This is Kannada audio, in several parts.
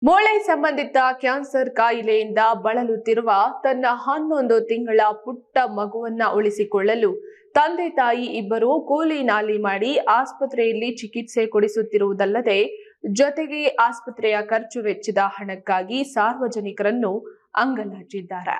ಮೂಳೆ ಸಂಬಂಧಿತ ಕ್ಯಾನ್ಸರ್ ಕಾಯಿಲೆಯಿಂದ ಬಳಲುತ್ತಿರುವ ತನ್ನ 11 ತಿಂಗಳ ಪುಟ್ಟ ಮಗುವನ್ನ ಉಳಿಸಿಕೊಳ್ಳಲು ತಂದೆ ತಾಯಿ ಇಬ್ಬರು ಕೂಲಿ ನಾಲಿ ಮಾಡಿ ಆಸ್ಪತ್ರೆಯಲ್ಲಿ ಚಿಕಿತ್ಸೆ ಕೊಡಿಸುತ್ತಿರುವುದಲ್ಲದೆ ಜೊತೆಗೆ ಆಸ್ಪತ್ರೆಯ ಖರ್ಚು ವೆಚ್ಚದ ಹಣಕ್ಕಾಗಿ ಸಾರ್ವಜನಿಕರನ್ನು ಅಂಗಲಾಚಿದ್ದಾರೆ.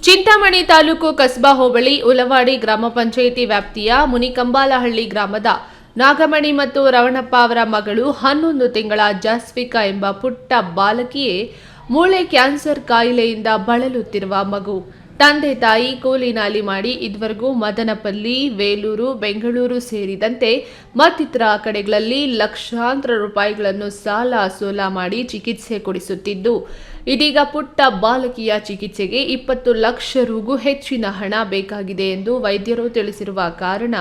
ಚಿಂತಾಮಣಿ ತಾಲೂಕು ಕಸ್ಬಾ ಹೋಬಳಿ ಉಲವಾಡಿ ಗ್ರಾಮ ಪಂಚಾಯಿತಿ ವ್ಯಾಪ್ತಿಯ ಮುನಿಕಂಬಾಲಹಳ್ಳಿ ಗ್ರಾಮದ ನಾಗಮಣಿ ಮತ್ತು ರವಣಪ್ಪ ಅವರ ಮಗಳು 11 ತಿಂಗಳ ಜಾಸ್ವಿಕಾ ಎಂಬ ಪುಟ್ಟ ಬಾಲಕಿಯೇ ಮೂಳೆ ಕ್ಯಾನ್ಸರ್ ಕಾಯಿಲೆಯಿಂದ ಬಳಲುತ್ತಿರುವ ಮಗು. ತಂದೆ ತಾಯಿ ಕೂಲಿ ನಾಲಿ ಮಾಡಿ ಇದುವರೆಗೂ ಮದನಪಲ್ಲಿ, ವೇಲೂರು, ಬೆಂಗಳೂರು ಸೇರಿದಂತೆ ಮತ್ತಿತರ ಕಡೆಗಳಲ್ಲಿ ಲಕ್ಷಾಂತರ ರೂಪಾಯಿಗಳನ್ನು ಸಾಲ ಸೋಲ ಮಾಡಿ ಚಿಕಿತ್ಸೆ ಕೊಡಿಸುತ್ತಿದ್ದು, ಇದೀಗ ಪುಟ್ಟ ಬಾಲಕಿಯ ಚಿಕಿತ್ಸೆಗೆ 20 ಲಕ್ಷ ರುಗೂ ಹೆಚ್ಚಿನ ಹಣ ಬೇಕಾಗಿದೆ ಎಂದು ವೈದ್ಯರು ತಿಳಿಸಿರುವ ಕಾರಣ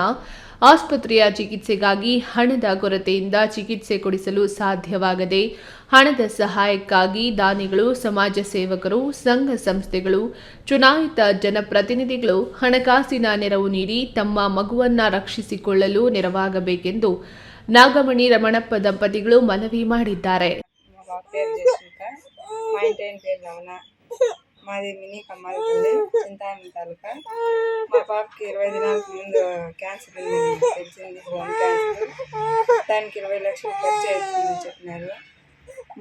ಆಸ್ಪತ್ರೆಯ ಚಿಕಿತ್ಸೆಗಾಗಿ ಹಣದ ಕೊರತೆಯಿಂದ ಚಿಕಿತ್ಸೆ ಕೊಡಿಸಲು ಸಾಧ್ಯವಾಗದೆ ಹಣದ ಸಹಾಯಕ್ಕಾಗಿ ದಾನಿಗಳು, ಸಮಾಜ ಸೇವಕರು, ಸಂಘ ಸಂಸ್ಥೆಗಳು, ಚುನಾಯಿತ ಜನಪ್ರತಿನಿಧಿಗಳು ಹಣಕಾಸಿನ ನೆರವು ನೀಡಿ ತಮ್ಮ ಮಗುವನ್ನ ರಕ್ಷಿಸಿಕೊಳ್ಳಲು ನೆರವಾಗಬೇಕೆಂದು ನಾಗಮಣಿ ರಮಣಪ್ಪ ದಂಪತಿಗಳು ಮನವಿ ಮಾಡಿದ್ದಾರೆ. మాది మినీ కమ్మాలపల్లి, చింతామణి తాలూకా. మా పాపకి 20 దినాలకు ముందు క్యాన్సర్ తెలిసింది, బోన్ క్యాన్సర్. దానికి 20 లక్షలు ఖర్చు అవుతుందని చెప్పినారు.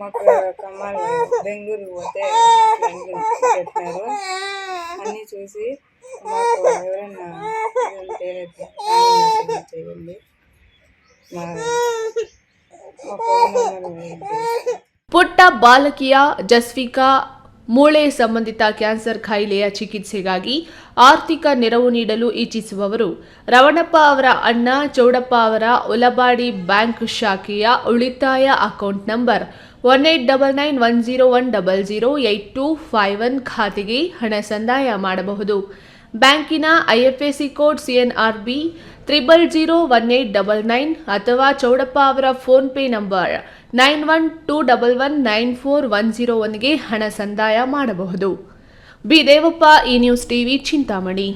మాకు కమ్మాలు బెంగళూరు పోతే చెప్పినారు. అన్నీ చూసి మాకు ఎవరైనా ఉంటే చేయండి. మా ఫోన్ నెంబర్. ಪುಟ್ಟ ಬಾಲಕಿಯ ಜಸ್ವಿಕಾ ಮೂಳೆ ಸಂಬಂಧಿತ ಕ್ಯಾನ್ಸರ್ ಕಾಯಿಲೆಯ ಚಿಕಿತ್ಸೆಗಾಗಿ ಆರ್ಥಿಕ ನೆರವು ನೀಡಲು ಇಚ್ಛಿಸುವವರು ರವಣಪ್ಪ ಅವರ ಅಣ್ಣ ಚೌಡಪ್ಪ ಅವರ ಉಲಬಾಡಿ ಬ್ಯಾಂಕ್ ಶಾಖೆಯ ಉಳಿತಾಯ ಅಕೌಂಟ್ ನಂಬರ್ 189910108251 ಖಾತೆಗೆ ಹಣ ಸಂದಾಯ ಮಾಡಬಹುದು. ಬ್ಯಾಂಕಿನ IFSC ಕೋಡ್ CNRB 0001899 ಅಥವಾ ಚೌಡಪ್ಪ ಅವರ ಫೋನ್ ಪೇ ನಂಬರ್ 9121194101ಗೆ ಹಣ ಸಂದಾಯ ಮಾಡಬಹುದು. ಬಿ ದೇವಪ್ಪ, ಈ ನ್ಯೂಸ್ ಟಿವಿ, ಚಿಂತಾಮಣಿ.